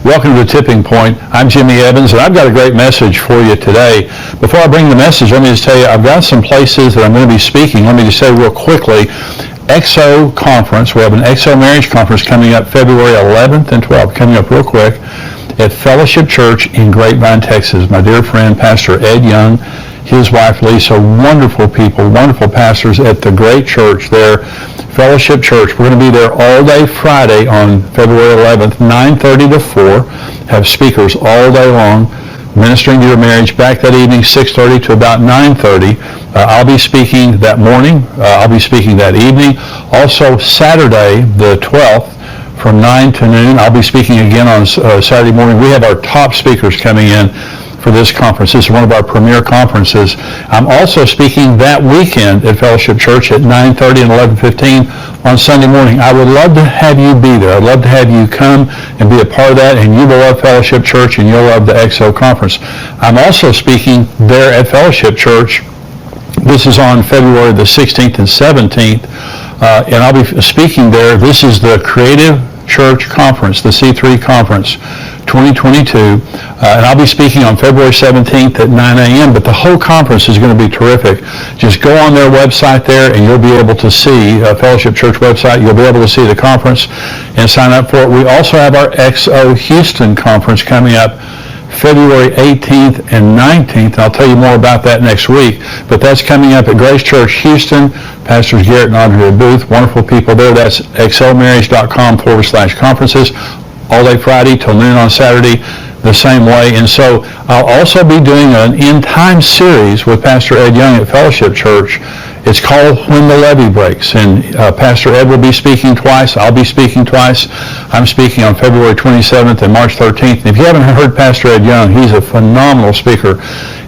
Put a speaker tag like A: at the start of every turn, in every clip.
A: Welcome to Tipping Point. I'm Jimmy Evans, and I've got a great message for you today. Before I bring the message, let me just tell you, I've got some places that I'm going to be speaking. Let me just say real quickly, XO Conference. We have an XO Marriage Conference coming up February 11th and 12th, coming up real quick at Fellowship Church in Grapevine, Texas. My dear friend, Pastor Ed Young, his wife Lisa, wonderful people, wonderful pastors at the great church there, Fellowship Church. We're going to be there all day Friday on February 11th, 9:30 to 4. Have speakers all day long, ministering to your marriage. Back that evening, 6:30 to about 9:30. I'll be speaking that morning. I'll be speaking that evening. Also, Saturday, the 12th, from 9 to noon, I'll be speaking again on Saturday morning. We have our top speakers coming in for this conference. This is one of our premier conferences. I'm also speaking that weekend at Fellowship Church at 9:30 and 11:15 on Sunday morning. I would love to have you be there. I'd love to have you come and be a part of that, and you will love Fellowship Church and you'll love the XO Conference. I'm also speaking there at Fellowship Church. This is on February the 16th and 17th, and I'll be speaking there. This is the Creative Church Conference, the C3 Conference 2022, and I'll be speaking on February 17th at 9 a.m., but the whole conference is going to be terrific. Just go on their website there and you'll be able to see, Fellowship Church website, you'll be able to see the conference and sign up for it. We also have our XO Houston Conference coming up February 18th and 19th. I'll tell you more about that next week, but that's coming up at Grace Church Houston. Pastors Garrett and Andrea Booth, wonderful people there. That's xomarriage.com/conferences, all day Friday till noon on Saturday, the same way. And so I'll also be doing an End Time series with Pastor Ed Young at Fellowship Church. It's called When the Levee Breaks, and Pastor Ed will be speaking twice. I'll be speaking twice. I'm speaking on February 27th and March 13th. And if you haven't heard Pastor Ed Young, he's a phenomenal speaker,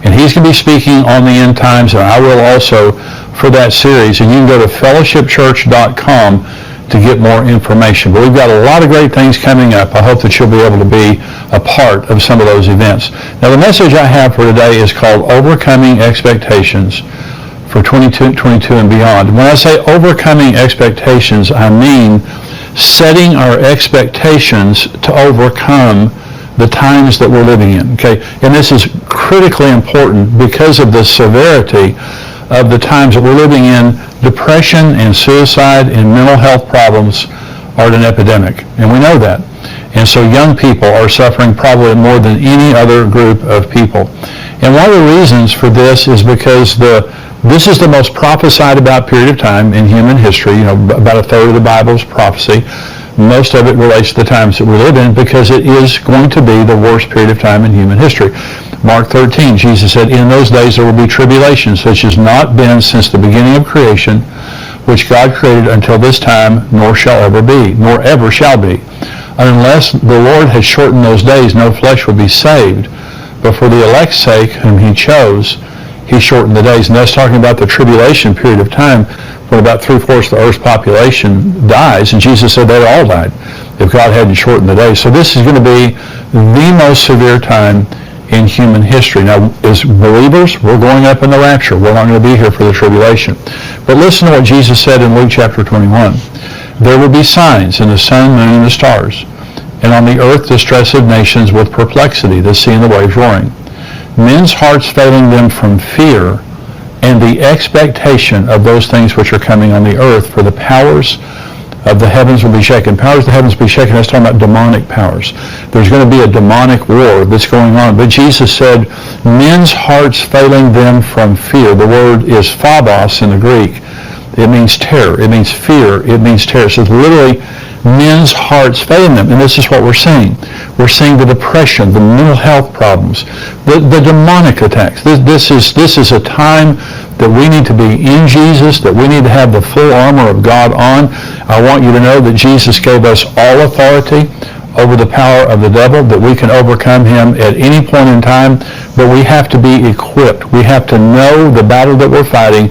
A: and he's going to be speaking on the end times, and I will also for that series. And you can go to fellowshipchurch.com to get more information. But we've got a lot of great things coming up. I hope that you'll be able to be a part of some of those events. Now, the message I have for today is called Overcoming Expectations for 2022 and beyond. When I say overcoming expectations, I mean setting our expectations to overcome the times that we're living in. Okay, and this is critically important because of the severity of the times that we're living in. Depression and suicide and mental health problems are at an epidemic, and we know that. And so young people are suffering probably more than any other group of people. And one of the reasons for this is because this is the most prophesied about period of time in human history. You know, about a third of the Bible is prophecy. Most of it relates to the times that we live in because it is going to be the worst period of time in human history. Mark 13, Jesus said, "In those days there will be tribulation such as not been since the beginning of creation, which God created until this time, nor shall ever be, nor ever shall be. Unless the Lord had shortened those days, no flesh would be saved. But for the elect's sake, whom he chose, he shortened the days." And that's talking about the tribulation period of time when about 3/4 of the earth's population dies. And Jesus said they'd all died if God hadn't shortened the days. So this is going to be the most severe time in human history. Now, as believers, we're going up in the rapture. We're not going to be here for the tribulation. But listen to what Jesus said in Luke chapter 21. "There will be signs in the sun, moon, and the stars, and on the earth distress of nations with perplexity, the sea and the waves roaring. Men's hearts failing them from fear and the expectation of those things which are coming on the earth, for the powers of the heavens will be shaken." Powers of the heavens will be shaken. That's talking about demonic powers. There's going to be a demonic war that's going on. But Jesus said, men's hearts failing them from fear. The word is phobos in the Greek. It means terror. It means fear. It means terror. So it's literally men's hearts failing them. And this is what we're seeing. We're seeing the depression, the mental health problems, the demonic attacks. This is a time that we need to be in Jesus, that we need to have the full armor of God on. I want you to know that Jesus gave us all authority over the power of the devil, that we can overcome him at any point in time, but we have to be equipped. We have to know the battle that we're fighting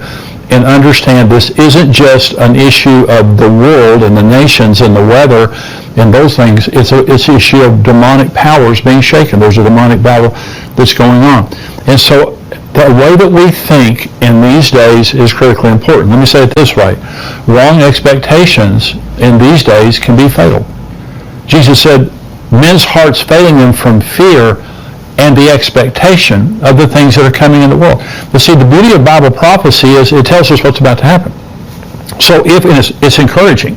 A: and understand this isn't just an issue of the world and the nations and the weather and those things. It's an issue of demonic powers being shaken. There's a demonic battle that's going on. And so the way that we think in these days is critically important. Let me say it this way. Wrong expectations in these days can be fatal. Jesus said, men's hearts failing them from fear and the expectation of the things that are coming in the world. But see, the beauty of Bible prophecy is it tells us what's about to happen. So it's encouraging.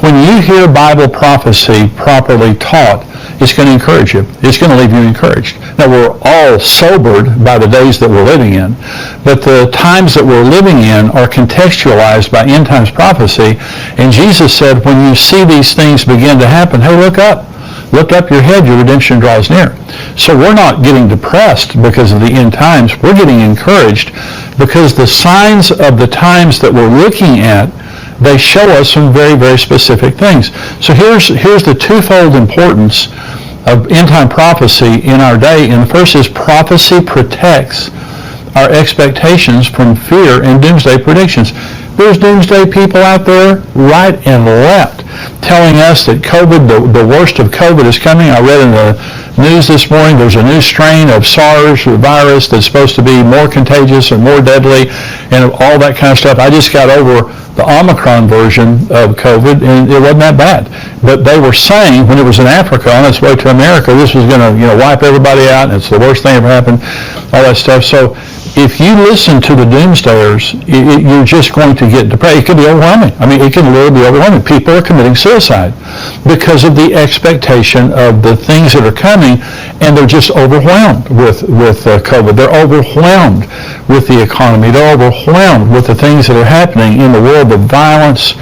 A: When you hear Bible prophecy properly taught, it's going to encourage you. It's going to leave you encouraged. Now, we're all sobered by the days that we're living in, but the times that we're living in are contextualized by end times prophecy. And Jesus said, when you see these things begin to happen, hey, look up. Lift up your head, your redemption draws near. So we're not getting depressed because of the end times. We're getting encouraged because the signs of the times that we're looking at, they show us some very, very specific things. So here's the twofold importance of end time prophecy in our day. And the first is prophecy protects our expectations from fear and doomsday predictions. There's doomsday people out there right and left telling us that COVID, the worst of COVID is coming. I read in the news this morning there's a new strain of SARS virus that's supposed to be more contagious and more deadly and all that kind of stuff. I just got over the Omicron version of COVID, and it wasn't that bad. But they were saying when it was in Africa on its way to America, this was going to wipe everybody out, and it's the worst thing ever happened, all that stuff. So if you listen to the doomsdayers, you're just going to get depressed. It could be overwhelming. I mean, it can literally be overwhelming. People are committing suicide because of the expectation of the things that are coming, and they're just overwhelmed with COVID. They're overwhelmed with the economy. They're overwhelmed with the things that are happening in the world, the violence,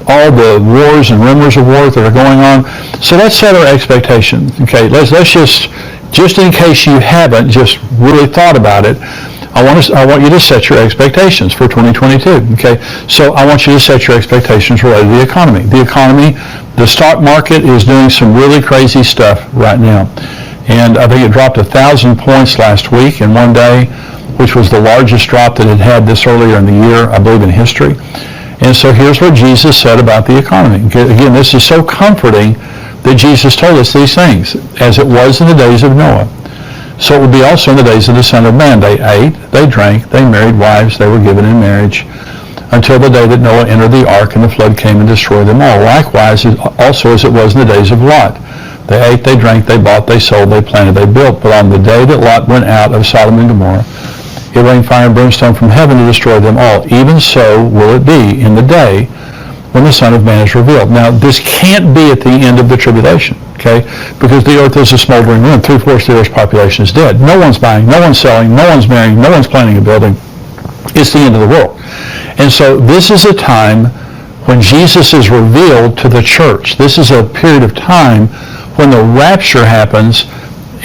A: all the wars and rumors of war that are going on. So let's set our expectations. Okay, let's just in case you haven't just really thought about it, I want you to set your expectations for 2022. Okay, so I want you to set your expectations related to the economy. The economy, the stock market is doing some really crazy stuff right now, and I think it dropped 1,000 points last week in one day, which was the largest drop that it had this earlier in the year, I believe, in history. And so here's what Jesus said about the economy. Again, this is so comforting that Jesus told us these things, as it was in the days of Noah. So it will be also in the days of the Son of Man. They ate, they drank, they married wives, they were given in marriage, until the day that Noah entered the ark and the flood came and destroyed them all. Likewise, also as it was in the days of Lot. They ate, they drank, they bought, they sold, they planted, they built. But on the day that Lot went out of Sodom and Gomorrah, it rained fire and brimstone from heaven to destroy them all. Even so will it be in the day when the Son of Man is revealed. Now, this can't be at the end of the tribulation, okay? Because the earth is a smoldering ruin. 3/4 of the earth's population is dead. No one's buying, no one's selling, no one's marrying, no one's planning a building. It's the end of the world. And so this is a time when Jesus is revealed to the church. This is a period of time when the rapture happens,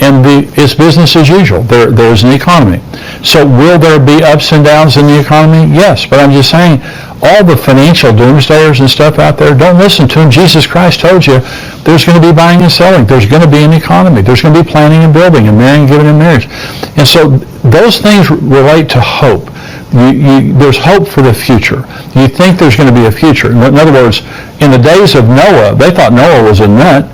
A: and it's business as usual. There's an economy. So will there be ups and downs in the economy? Yes, but I'm just saying, all the financial doomsdayers and stuff out there, don't listen to them. Jesus Christ told you there's going to be buying and selling. There's going to be an economy. There's going to be planning and building and marrying and giving in marriage. And so those things relate to hope. There's hope for the future. You think there's going to be a future. In other words, in the days of Noah, they thought Noah was a nut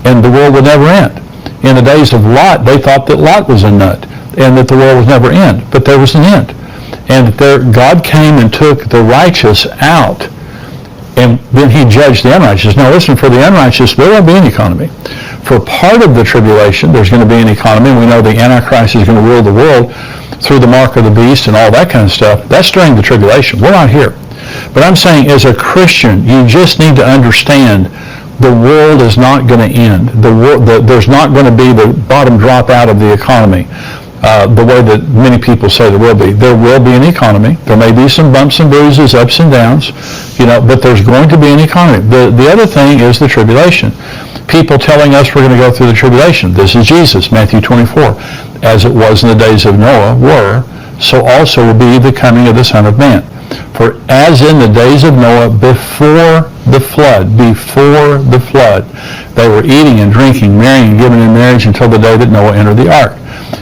A: and the world would never end. In the days of Lot, they thought that Lot was a nut and that the world would never end. But there was an end. And God came and took the righteous out, and then he judged the unrighteous. Now listen, for the unrighteous, there won't be an economy. For part of the tribulation, there's going to be an economy. We know the Antichrist is going to rule the world through the mark of the beast and all that kind of stuff. That's during the tribulation. We're not here. But I'm saying, as a Christian, you just need to understand the world is not going to end. There's not going to be the bottom drop out of the economy. The way that many people say there will be. There will be an economy. There may be some bumps and bruises, ups and downs, but there's going to be an economy. The other thing is the tribulation. People telling us we're going to go through the tribulation. This is Jesus, Matthew 24. As it was in the days of Noah so also will be the coming of the Son of Man. For as in the days of Noah before the flood, they were eating and drinking, marrying and giving in marriage until the day that Noah entered the ark,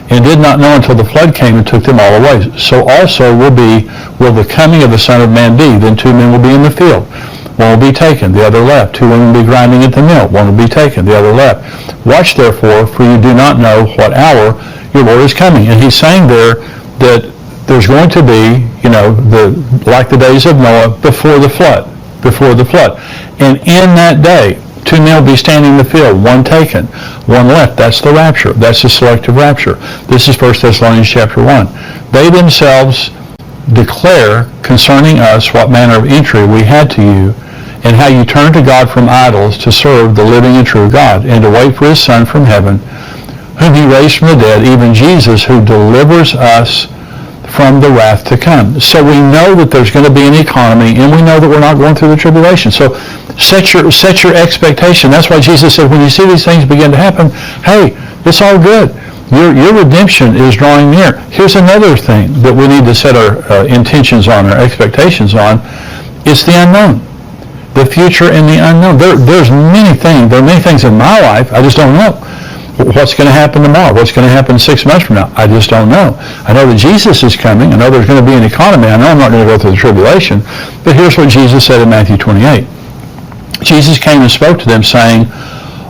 A: and did not know until the flood came and took them all away. So also will the coming of the Son of Man be. Then 2 men will be in the field. One will be taken, the other left. 2 women will be grinding at the mill. One will be taken, the other left. Watch therefore, for you do not know what hour your Lord is coming. And he's saying there that there's going to be, like the days of Noah before the flood. And in that day, 2 men will be standing in the field, one taken, one left. That's the rapture. That's the selective rapture. This is 1 Thessalonians chapter 1. They themselves declare concerning us what manner of entry we had to you, and how you turned to God from idols to serve the living and true God, and to wait for his Son from heaven, whom he raised from the dead, even Jesus, who delivers us from the wrath to come. So we know that there's going to be an economy, and we know that we're not going through the tribulation. So set your expectation. That's why Jesus said, when you see these things begin to happen, hey, it's all good. Your redemption is drawing near. Here's another thing that we need to set our intentions on, our expectations on. It's the unknown. The future and the unknown. There's many things. There are many things in my life I just don't know. What's going to happen tomorrow? What's going to happen 6 months from now? I just don't know. I know that Jesus is coming. I know there's going to be an economy. I know I'm not going to go through the tribulation. But here's what Jesus said in Matthew 28. Jesus came and spoke to them, saying,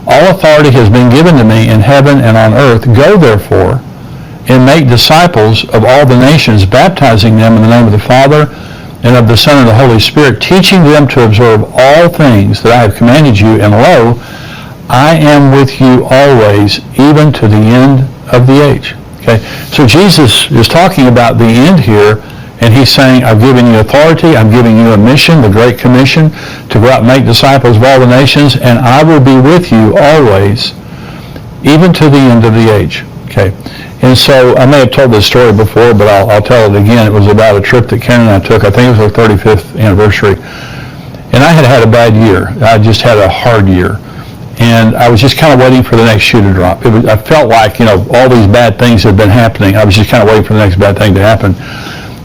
A: all authority has been given to me in heaven and on earth. Go, therefore, and make disciples of all the nations, baptizing them in the name of the Father and of the Son and the Holy Spirit, teaching them to observe all things that I have commanded you. And lo, I am with you always, even to the end of the age. Okay? So Jesus is talking about the end here, and he's saying, I've given you authority, I'm giving you a mission, the Great Commission, to go out and make disciples of all the nations, and I will be with you always, even to the end of the age. Okay? And so I may have told this story before, but I'll tell it again. It was about a trip that Karen and I took. I think it was our 35th anniversary. And I had a bad year. I just had a hard year. And I was just kind of waiting for the next shoe to drop. I felt like, all these bad things had been happening. I was just kind of waiting for the next bad thing to happen.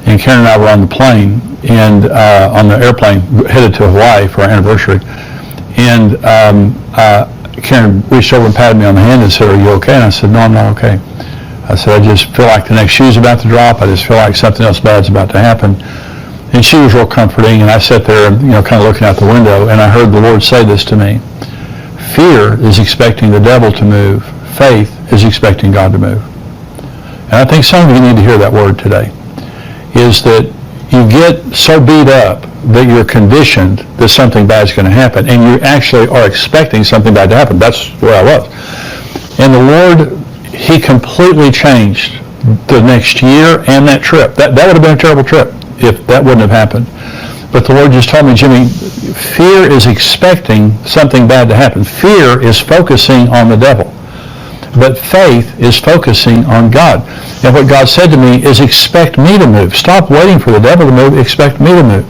A: And Karen and I were on the plane, and on the airplane, headed to Hawaii for our anniversary. And Karen reached over and patted me on the hand and said, are you okay? And I said, no, I'm not okay. I said, I just feel like the next shoe's about to drop. I just feel like something else bad's about to happen. And she was real comforting, and I sat there, kind of looking out the window, and I heard the Lord say this to me. Fear is expecting the devil to move. Faith is expecting God to move. And I think some of you need to hear that word today, is that you get so beat up that you're conditioned that something bad is going to happen, and you actually are expecting something bad to happen. That's where I was. And the Lord, he completely changed the next year and that trip. That would have been a terrible trip if that wouldn't have happened. But the Lord just told me, Jimmy, fear is expecting something bad to happen. Fear is focusing on the devil. But faith is focusing on God. And what God said to me is, expect me to move. Stop waiting for the devil to move. Expect me to move.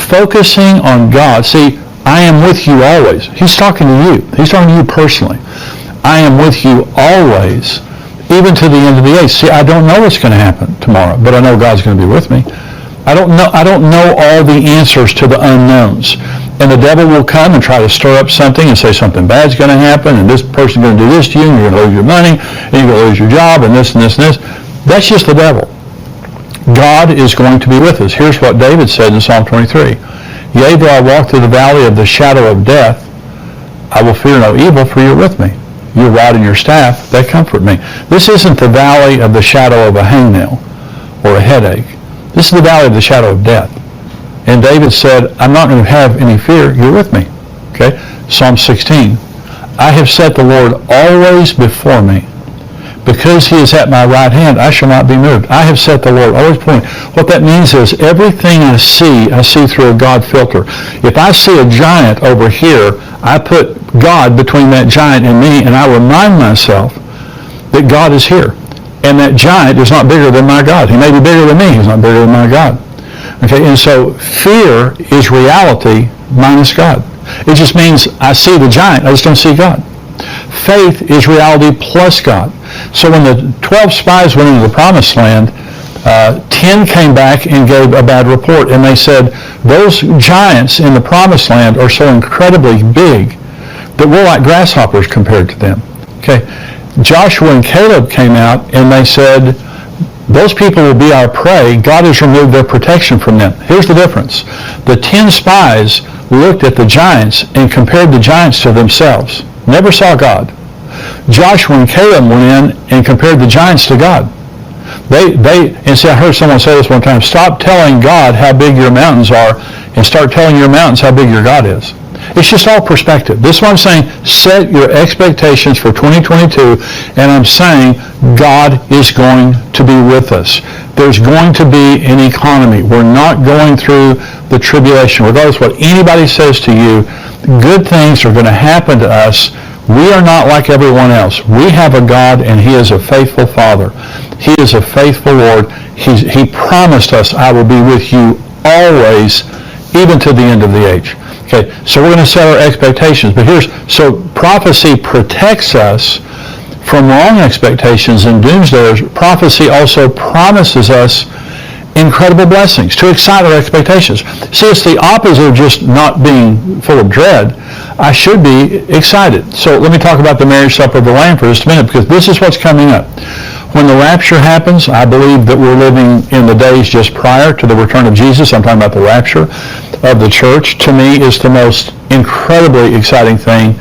A: Focusing on God. See, I am with you always. He's talking to you. He's talking to you personally. I am with you always, even to the end of the age. See, I don't know what's going to happen tomorrow, but I know God's going to be with me. I don't know all the answers to the unknowns. And the devil will come and try to stir up something and say something bad's going to happen, and this person's going to do this to you, and you're going to lose your money, and you're going to lose your job, and this and this and this. That's just the devil. God is going to be with us. Here's what David said in Psalm 23. Yea, though I walk through the valley of the shadow of death, I will fear no evil, for you're with me. Your rod and your staff, they comfort me. This isn't the valley of the shadow of a hangnail or a headache. This is the valley of the shadow of death. And David said, I'm not going to have any fear. You're with me. Okay? Psalm 16. I have set the Lord always before me. Because he is at my right hand, I shall not be moved. I have set the Lord always before me. What that means is everything I see through a God filter. If I see a giant over here, I put God between that giant and me, and I remind myself that God is here. And that giant is not bigger than my God. He may be bigger than me. He's not bigger than my God. Okay, and so fear is reality minus God. It just means I see the giant, I just don't see God. Faith is reality plus God. So when the 12 spies went into the promised land, 10 came back and gave a bad report, and they said, those giants in the promised land are so incredibly big that we're like grasshoppers compared to them. Okay, Joshua and Caleb came out and they said, those people will be our prey. God has removed their protection from them. Here's the difference. The 10 spies looked at the giants and compared the giants to themselves. Never saw God. Joshua and Caleb went in and compared the giants to God. And see, I heard someone say this one time, stop telling God how big your mountains are and start telling your mountains how big your God is. It's just all perspective. This is what I'm saying. Set your expectations for 2022, and I'm saying God is going to be with us. There's going to be an economy. We're not going through the tribulation. Regardless of what anybody says to you, good things are going to happen to us. We are not like everyone else. We have a God, and He is a faithful Father. He is a faithful Lord. He promised us, I will be with you always, even to the end of the age. Okay, so we're going to set our expectations. But so prophecy protects us from wrong expectations and doomsdayers. Prophecy also promises us incredible blessings to excite our expectations. See, it's the opposite of just not being full of dread. I should be excited. So let me talk about the marriage supper of the Lamb for just a minute, because this is what's coming up. When the rapture happens, I believe that we're living in the days just prior to the return of Jesus. I'm talking about the rapture of the church. To me, is the most incredibly exciting thing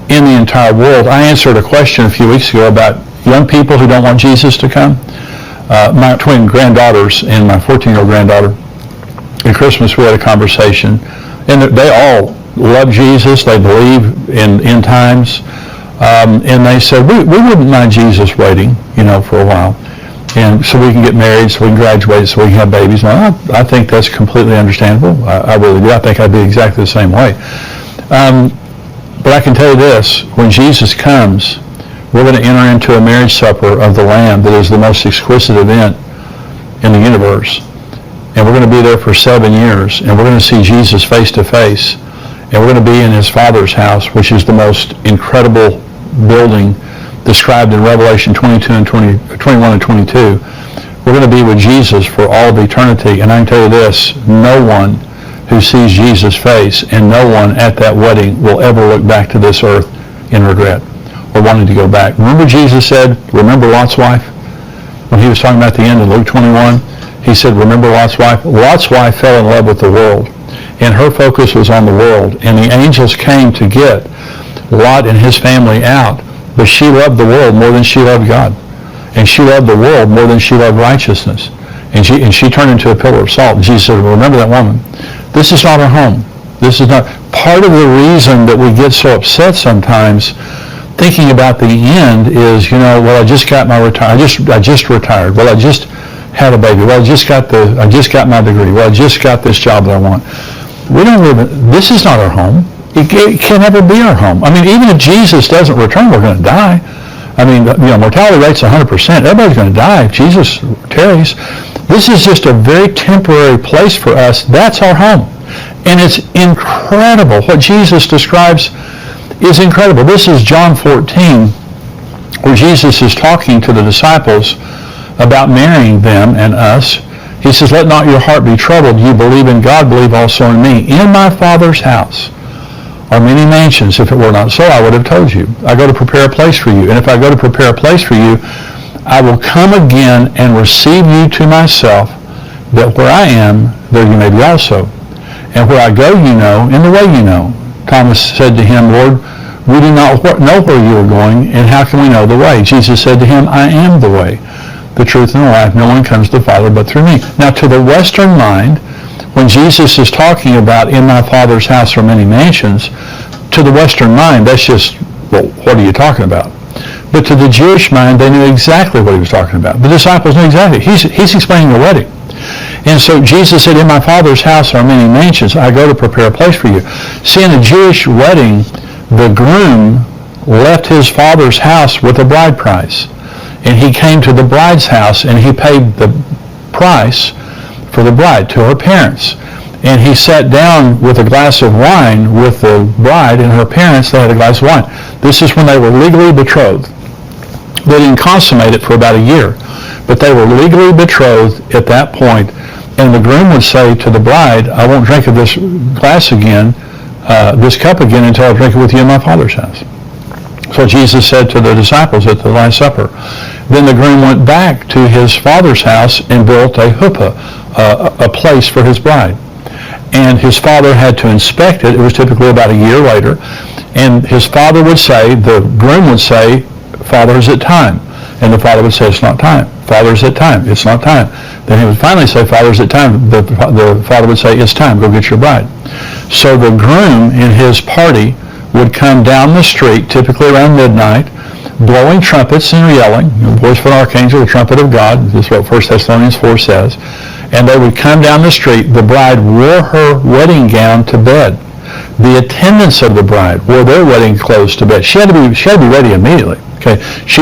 A: in the entire world. I answered a question a few weeks ago about young people who don't want Jesus to come. My twin granddaughters and my 14-year-old granddaughter, at Christmas we had a conversation, and they all love Jesus. They believe in end times. And they said, we wouldn't mind Jesus waiting, for a while, and so we can get married, so we can graduate, so we can have babies. Now, I think that's completely understandable. I really do. I think I'd be exactly the same way. But I can tell you this, when Jesus comes, we're going to enter into a marriage supper of the Lamb that is the most exquisite event in the universe. And we're going to be there for 7 years, and we're going to see Jesus face to face. And we're going to be in His Father's house, which is the most incredible building described in Revelation 21 and 22. We're going to be with Jesus for all of eternity. And I can tell you this, no one who sees Jesus' face and no one at that wedding will ever look back to this earth in regret or wanting to go back. Remember Jesus said, remember Lot's wife? When He was talking about the end of Luke 21, He said, remember Lot's wife? Lot's wife fell in love with the world, and her focus was on the world. And the angels came to get Lot and his family out, but she loved the world more than she loved God. And she loved the world more than she loved righteousness. And she turned into a pillar of salt. And Jesus said, remember that woman. This is not her home. This is not. Part of the reason that we get so upset sometimes thinking about the end is, well, I just got my I just retired. Well, I just had a baby. Well, I just got my degree. Well, I just got this job that I want. We don't live this is not our home. It can never be our home. I mean, even if Jesus doesn't return, we're going to die. I mean, mortality rate's 100%. Everybody's going to die if Jesus tarries. This is just a very temporary place for us. That's our home. And it's incredible. What Jesus describes is incredible. This is John 14, where Jesus is talking to the disciples about marrying them and us. He says, let not your heart be troubled. You believe in God, believe also in me. In my Father's house are many mansions. If it were not so, I would have told you. I go to prepare a place for you. And if I go to prepare a place for you, I will come again and receive you to myself, that where I am, there you may be also. And where I go, you know, and the way you know. Thomas said to him, Lord, we do not know where you are going, and how can we know the way? Jesus said to him, I am the way, the truth, and the life. No one comes to the Father but through me. Now, to the Western mind, when Jesus is talking about in my Father's house are many mansions, to the Western mind, that's just, well, what are you talking about? But to the Jewish mind, they knew exactly what he was talking about. The disciples knew exactly. He's explaining the wedding. And so Jesus said, in my Father's house are many mansions. I go to prepare a place for you. See, in a Jewish wedding, the groom left his father's house with a bride price. And he came to the bride's house, and he paid the price for the bride to her parents. And he sat down with a glass of wine with the bride and her parents. They had a glass of wine. This is when they were legally betrothed. They didn't consummate it for about a year, but they were legally betrothed at that point. And the groom would say to the bride, I won't drink of this glass again, this cup again, until I drink it with you in my Father's house. So Jesus said to the disciples at the Last Supper. Then the groom went back to his father's house and built a huppah, a place for his bride. And his father had to inspect it. It was typically about a year later. And his father would say, the groom would say, Father, is it time? And the father would say, it's not time. Father, is it time? It's not time. Then he would finally say, Father, is it time? The father would say, it's time. Go get your bride. So the groom in his party would come down the street, typically around midnight, blowing trumpets and yelling, voice of an archangel, the trumpet of God. This is what 1 Thessalonians 4 says. And they would come down the street. The bride wore her wedding gown to bed. The attendants of the bride wore their wedding clothes to bed. She had to be ready immediately. Okay,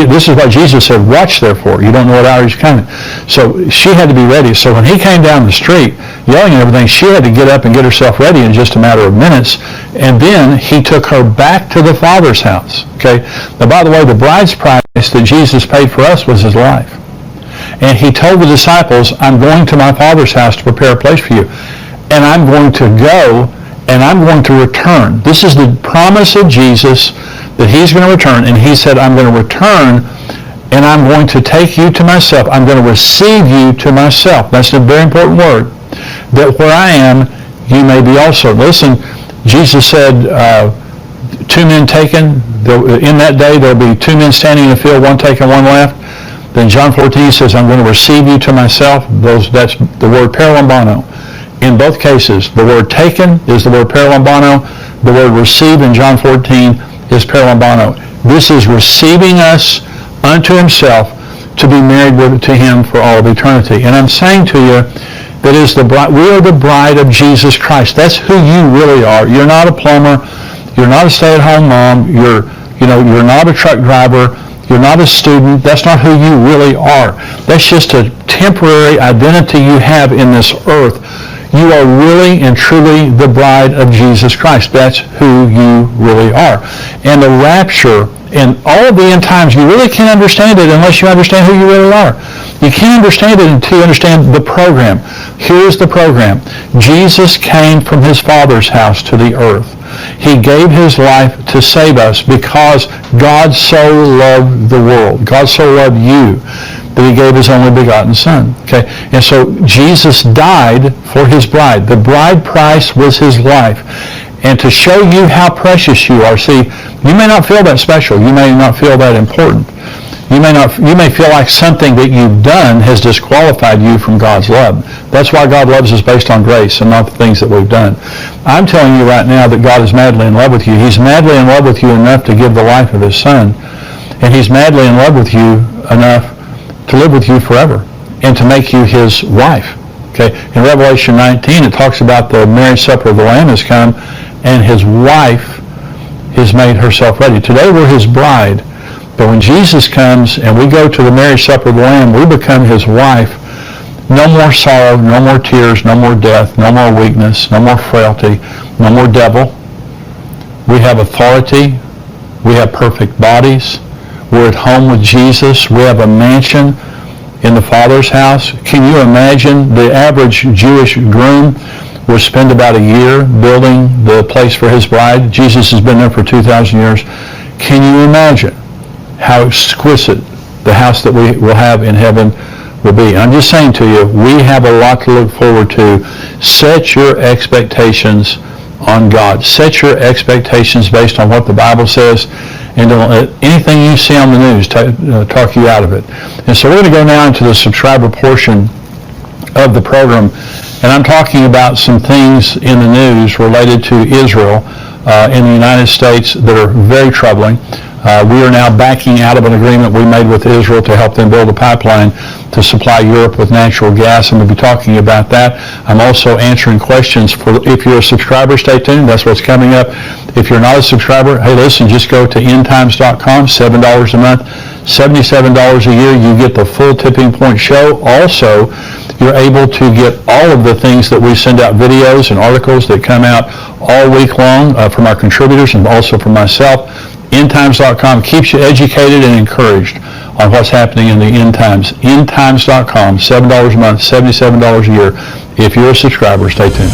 A: this is what Jesus said, watch therefore. You don't know what hour he's coming. So she had to be ready. So when he came down the street yelling and everything, she had to get up and get herself ready in just a matter of minutes. And then he took her back to the Father's house. Okay, now by the way, the bride's price that Jesus paid for us was his life. And he told the disciples, I'm going to my Father's house to prepare a place for you. And I'm going to go and I'm going to return. This is the promise of Jesus that he's going to return. And he said, I'm going to return and I'm going to take you to myself. I'm going to receive you to myself. That's a very important word. That where I am, you may be also. Listen, Jesus said, 2 men taken. In that day, there'll be 2 men standing in the field, one taken, one left. Then John 14 says, I'm going to receive you to myself. That's the word paralambano. In both cases, the word taken is the word paralambano. The word receive in John 14 is paralambano. This is receiving us unto himself to be married to him for all of eternity. And I'm saying to you that is the bride. We are the bride of Jesus Christ. That's who you really are. You're not a plumber. You're not a stay-at-home mom. You're not a truck driver. You're not a student. That's not who you really are. That's just a temporary identity you have in this earth. You are really and truly the bride of Jesus Christ. That's who you really are. And the rapture and all of the end times, you really can't understand it unless you understand who you really are. You can't understand it until you understand the program. Here's the program. Jesus came from his Father's house to the earth. He gave his life to save us because God so loved the world. God so loved you that he gave his only begotten Son. Okay? And so Jesus died for his bride. The bride price was his life. And to show you how precious you are, see, you may not feel that special. You may not feel that important. You may feel like something that you've done has disqualified you from God's love. That's why God loves us based on grace and not the things that we've done. I'm telling you right now that God is madly in love with you. He's madly in love with you enough to give the life of his Son. And he's madly in love with you enough to live with you forever and to make you his wife. Okay? In Revelation 19, it talks about the marriage supper of the Lamb has come and his wife has made herself ready. Today we're his bride. But when Jesus comes and we go to the marriage supper of the Lamb, we become his wife. No more sorrow, no more tears, no more death, no more weakness, no more frailty, no more devil. We have authority. We have perfect bodies. We're at home with Jesus. We have a mansion in the Father's house. Can you imagine the average Jewish groom would spend about a year building the place for his bride? Jesus has been there for 2,000 years. Can you imagine how exquisite the house that we will have in heaven will be? I'm just saying to you, we have a lot to look forward to. Set your expectations on God. Set your expectations based on what the Bible says, and don't let anything you see on the news talk you out of it. And so we're going to go now into the subscriber portion of the program, and I'm talking about some things in the news related to Israel in the United States that are very troubling. We are now backing out of an agreement we made with Israel to help them build a pipeline to supply Europe with natural gas, and we'll be talking about that. I'm also answering questions for, if you're a subscriber, stay tuned. That's what's coming up. If you're not a subscriber, hey, listen, just go to endtimes.com, $7 a month, $77 a year. You get the full Tipping Point show. Also, you're able to get all of the things that we send out, videos and articles that come out all week long from our contributors and also from myself. Endtimes.com keeps you educated and encouraged on what's happening in the end times. Endtimes.com, $7 a month, $77 a year. If you're a subscriber, stay tuned.